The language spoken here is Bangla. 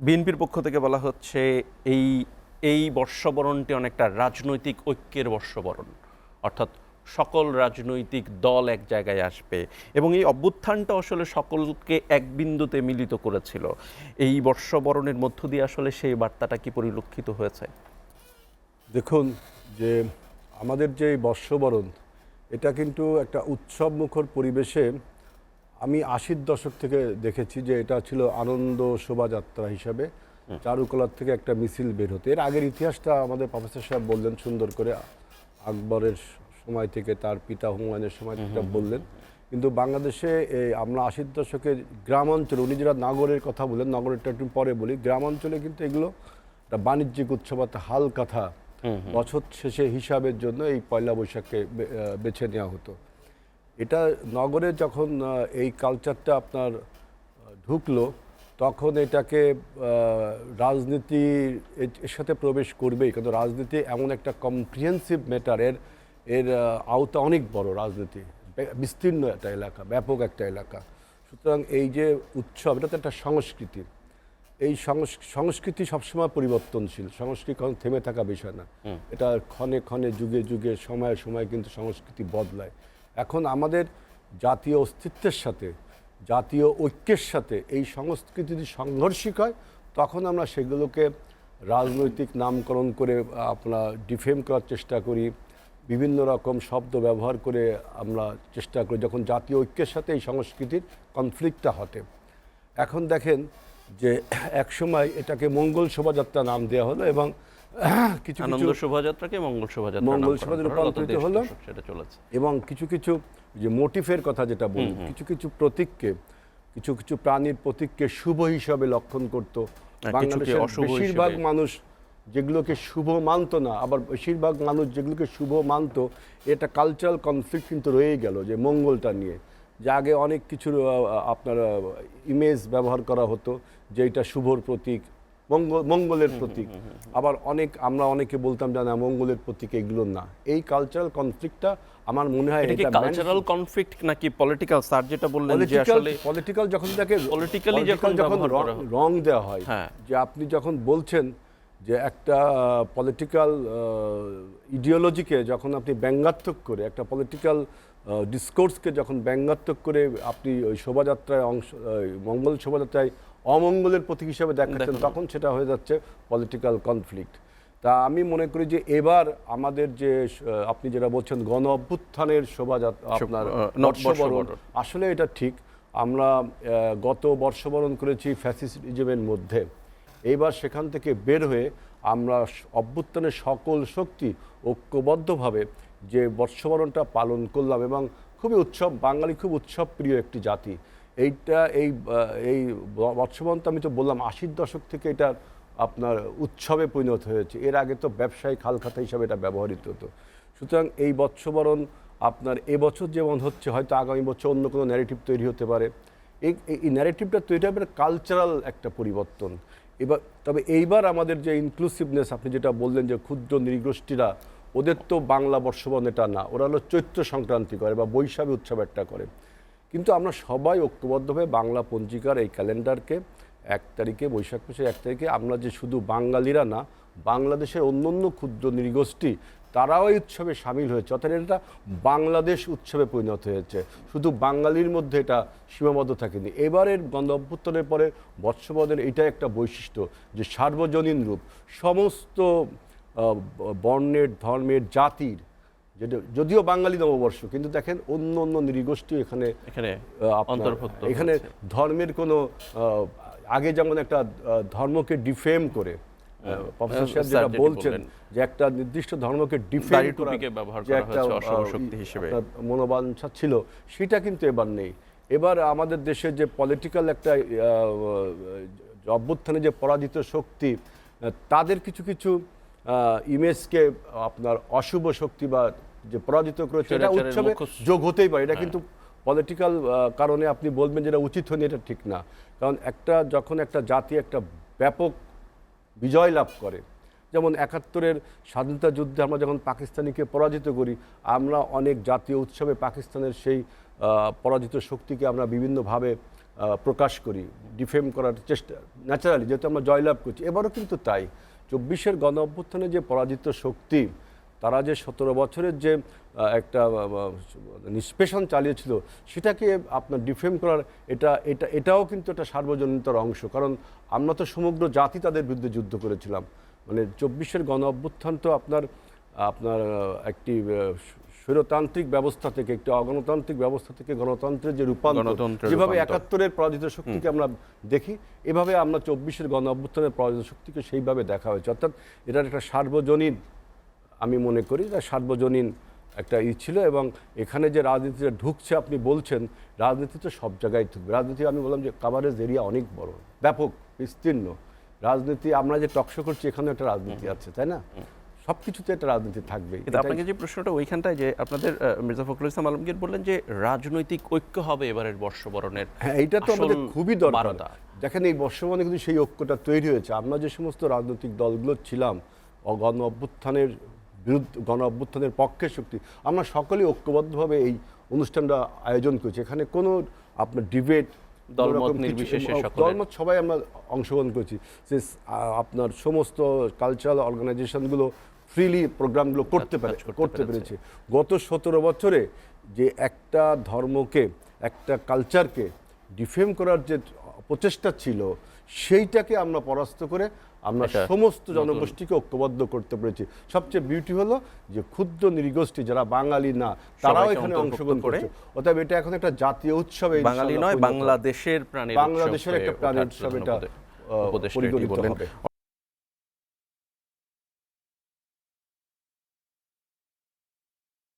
বিএনপির পক্ষ থেকে বলা হচ্ছে এই এই বর্ষবরণটি অনেকটা রাজনৈতিক ঐক্যের বর্ষবরণ, অর্থাৎ সকল রাজনৈতিক দল এক জায়গায় আসবে এবং এই অভ্যুত্থানটা আসলে সকলকে এক বিন্দুতে মিলিত করেছিল। এই বর্ষবরণের মধ্য দিয়ে আসলে সেই বার্তাটা কি পরিলক্ষিত হয়েছে? দেখুন, যে আমাদের যে বর্ষবরণ, এটা কিন্তু একটা উৎসবমুখর পরিবেশে আমি ৮০-র দশক থেকে দেখেছি যে এটা ছিল আনন্দ শোভাযাত্রা হিসাবে চারুকলার থেকে একটা মিছিল বের হতো। এর আগের ইতিহাসটা আমাদের প্রফেসর সাহেব বললেন সুন্দর করে, আকবরের সময় থেকে তার পিতা হুমায়ুনের সময় থেকে বললেন। কিন্তু বাংলাদেশে আমরা ৮০-র দশকে গ্রামাঞ্চলে, উনি যেটা নগরের কথা বললেন, নগরেরটা একটু পরে বলি, গ্রামাঞ্চলে কিন্তু এগুলো একটা বাণিজ্যিক উৎসব, হাল কথা বছর শেষে হিসাবের জন্য এই পয়লা বৈশাখকে বেছে নেওয়া হতো। এটা নগরে যখন এই কালচারটা আপনার ঢুকলো, তখন এটাকে রাজনীতির এর সাথে প্রবেশ করবেই, কিন্তু রাজনীতি এমন একটা কম্প্রিহেন্সিভ ম্যাটার, এর আওতা অনেক বড়, রাজনীতি বিস্তীর্ণ একটা এলাকা, ব্যাপক একটা এলাকা। সুতরাং এই যে উৎসব, এটা তো একটা সংস্কৃতি। এই সংস্কৃতি সবসময় পরিবর্তনশীল, সংস্কৃতি কখনো থেমে থাকা বিষয় না। এটা ক্ষণে ক্ষণে, যুগে যুগে, সময়ে সময়ে কিন্তু সংস্কৃতি বদলায়। এখন আমাদের জাতীয় অস্তিত্বের সাথে, জাতীয় ঐক্যের সাথে এই সংস্কৃতি যদি সাংঘর্ষিক হয়, তখন আমরা সেগুলোকে রাজনৈতিক নামকরণ করে আপনার ডিফেম করার চেষ্টা করি, বিভিন্ন রকম শব্দ ব্যবহার করে আমরা চেষ্টা করি, যখন জাতীয় ঐক্যের সাথে এই সংস্কৃতির কনফ্লিক্টটা ঘটে। এখন দেখেন যে একসময় এটাকে মঙ্গল শোভাযাত্রা নাম দেওয়া হলো এবং কিছু আনন্দ শোভাযাত্রাকে মঙ্গল শোভাযাত্রা রূপান্তরিত হলো, সেটা চলেছে। এবং কিছু কিছু যে মোটিফের কথা যেটা বলি, কিছু কিছু প্রতীককে, কিছু কিছু প্রাণীর প্রতীককে শুভ হিসাবে লক্ষণ করত। বাংলাদেশের বেশিরভাগ মানুষ যেগুলোকে শুভ মানত না, আবার বেশিরভাগ মানুষ যেগুলোকে শুভ মানত, এটা কালচারাল কনফ্লিক্ট কিন্তু রয়েই গেল যে মঙ্গলটা নিয়ে, যে আগে অনেক কিছুর আপনার ইমেজ ব্যবহার করা হতো যে এটা শুভর প্রতীক, মঙ্গলের প্রতীক। আবার আমরা অনেকে বলতাম যে না, মঙ্গলের প্রতীক এগুলো না। এই কালচারাল কনফ্লিক্টটা আমার মনে হয় এটা কালচারাল কনফ্লিক্ট নাকি পলিটিক্যাল? স্যার যেটা বললেন যে আসলে পলিটিক্যাল, যখন তাকে পলিটিক্যালি যখন রং দেওয়া হয়, যে আপনি যখন বলছেন যে একটা পলিটিক্যাল ইডিওলজিকে যখন আপনি ব্যঙ্গাত্মক করে, একটা পলিটিক্যাল ডিসকোর্সকে যখন ব্যঙ্গাত্মক করে আপনি ওই শোভাযাত্রায় মঙ্গল শোভাযাত্রায় অমঙ্গলের প্রতীক হিসাবে দেখাচ্ছেন, তখন সেটা হয়ে যাচ্ছে পলিটিক্যাল কনফ্লিক্ট। তা আমি মনে করি যে এবার আমাদের যে আপনি যেটা বলছেন গণ অভ্যুত্থানের শোভাযাত্রা, আপনার বর্ষবরণ, আসলে এটা ঠিক। আমরা গত বর্ষবরণ করেছি ফ্যাসিস্টিজমের মধ্যে, এইবার সেখান থেকে বের হয়ে আমরা অভ্যুত্থানের সকল শক্তি ঐক্যবদ্ধভাবে যে বর্ষবরণটা পালন করলাম, এবং খুবই উৎসব, বাঙালি খুব উৎসব প্রিয় একটি জাতি। এই বর্ষবরণ তো আমি তো বললাম ৮০-র দশক থেকে এটা আপনার উৎসবে পরিণত হয়েছে। এর আগে তো ব্যবসায়িক হালখাতা হিসাবে এটা ব্যবহৃত হতো। সুতরাং এই বর্ষবরণ আপনার এবছর যেমন হচ্ছে, হয়তো আগামী বছর অন্য কোনো ন্যারেটিভ তৈরি হতে পারে। এই ন্যারেটিভটা তৈরি হবে কালচারাল একটা পরিবর্তন। তবে এইবার আমাদের যে ইনক্লুসিভনেস, আপনি যেটা বললেন যে ক্ষুদ্র নৃগোষ্ঠীরা, ওদের তো বাংলা বর্ষবরণ এটা না, ওরা হলো চৈত্র সংক্রান্তি করে বা বৈশাখী উৎসব একটা করে। কিন্তু আমরা সবাই ঐক্যবদ্ধভাবে বাংলা পঞ্জিকার এই ক্যালেন্ডারকে ১ তারিখে, বৈশাখ মাসের ১ তারিখে, আমরা যে শুধু বাঙালিরা না, বাংলাদেশের অন্য ক্ষুদ্র নৃগোষ্ঠী তারাও এই উৎসবে সামিল হয়েছে। অর্থাৎ এটা বাংলাদেশ উৎসবে পরিণত হয়েছে, শুধু বাঙালির মধ্যে এটা সীমাবদ্ধ থাকেনি। এবারের গণ অভ্যুত্থানের পরে বর্ষবরণের এইটা একটা বৈশিষ্ট্য যে সার্বজনীন রূপ, সমস্ত বর্ণের, ধর্মের, জাতির, যেটা যদিও বাঙালি নববর্ষ, কিন্তু দেখেন অন্য নৃগোষ্ঠী এখানে অন্তর্ভুক্ত। এখানে ধর্মের কোনো, আগে যেমন একটা ধর্মকে ডিফেম করে প্রফেসর সাহেব যেটা বলছেন যে একটা নির্দিষ্ট ধর্মকে ডিফেম করা যে একটা মনোবাঞ্ছা ছিল, সেটা কিন্তু এবার নেই। এবার আমাদের দেশে যে পলিটিক্যাল একটা অভ্যুত্থানে যে পরাজিত শক্তি, তাদের কিছু কিছু ইমেজকে আপনার অশুভ শক্তি বা যে পরাজিত করেছে, এটা উৎসবে যোগ হতেই পারে। এটা কিন্তু পলিটিক্যাল কারণে আপনি বলবেন যেটা উচিত হয়নি, এটা ঠিক না। কারণ যখন একটা জাতি একটা ব্যাপক বিজয় লাভ করে, যেমন ৭১-এর স্বাধীনতা যুদ্ধে আমরা যখন পাকিস্তানিকে পরাজিত করি, আমরা অনেক জাতীয় উৎসবে পাকিস্তানের সেই পরাজিত শক্তিকে আমরা বিভিন্নভাবে প্রকাশ করি, ডিফেম করার চেষ্টা, ন্যাচারালি যেহেতু আমরা জয়লাভ করছি। এবারও কিন্তু তাই 24-এর গণ অভ্যুত্থানে যে পরাজিত শক্তি, তারা যে 17 বছরের যে একটা নিষ্পেষণ চালিয়েছিল, সেটাকে আপনার ডিফেম করার এটাও কিন্তু একটা সার্বজনীনতার অংশ। কারণ আমরা তো সমগ্র জাতি তাদের বিরুদ্ধে যুদ্ধ করেছিলাম। মানে 24-এর গণ অভ্যুত্থান তো আপনার একটি স্বৈরতান্ত্রিক ব্যবস্থা থেকে, একটি অগণতান্ত্রিক ব্যবস্থা থেকে গণতন্ত্রের যে রূপান্তর, যেভাবে 71-এর পরাজিত শক্তিকে আমরা দেখি, এভাবে আমরা 24-এর গণ অভ্যুত্থানের পরাজিত শক্তিকে সেইভাবে দেখা হয়েছে। অর্থাৎ এটার একটা সার্বজনীন, আমি মনে করি এটা সার্বজনীন একটা ছিল। এবং এখানে যে রাজনীতিটা ঢুকছে, আপনি বলছেন রাজনীতি তো সব জায়গায় ঢুকবে। রাজনীতি আমি বললাম যে কাভারেজ এরিয়া অনেক বড়, ব্যাপক, বিস্তীর্ণ রাজনীতি। আমরা যে টকশো করছি, এখানে একটা রাজনীতি আছে, তাই না? সব কিছুতে একটা রাজনীতি থাকবে। কিন্তু আপনাকে যে প্রশ্নটা ওইখানটায়, যে আপনাদের মির্জা ফখরুল ইসলাম আলমগীর বললেন যে রাজনৈতিক ঐক্য হবে এবারের বর্ষবরণের, হ্যাঁ, এইটা তো আমাদের খুবই দরকার। দেখেন, এই বর্ষবরণে কিন্তু সেই ঐক্যটা তৈরি হয়েছে। আমরা যে সমস্ত রাজনৈতিক দলগুলো ছিলাম গণ অভ্যুত্থানের বিরুদ্ধে, গণ অভ্যুত্থানের পক্ষের শক্তি, আমরা সকলেই ঐক্যবদ্ধভাবে এই অনুষ্ঠানটা আয়োজন করেছি। এখানে কোনো আপনার ডিবেট, দলমত নির্বিশেষে দলমত সবাই আমরা অংশগ্রহণ করেছি। যে আপনার সমস্ত কালচারাল অর্গানাইজেশনগুলো ফ্রিলি প্রোগ্রামগুলো করতে পেরেছে। গত 17 বছরে যে একটা ধর্মকে, একটা কালচারকে ডিফেম করার যে প্রচেষ্টা ছিল, সেইটাকে আমরা পরাস্ত করে আমরা সমস্ত জনগোষ্ঠীকে ঐক্যবদ্ধ করতে পেরেছি। সবচেয়ে বিউটি হলো যে ক্ষুদ্র নৃগোষ্ঠী যারা বাঙালি না, তারাও এখানে অংশগ্রহণ করেছে। অতএব এটা এখন একটা জাতীয় উৎসব, বাঙালি নয়, বাংলাদেশের একটা প্রাণের উৎসব, এটা পরিগণিত হবে।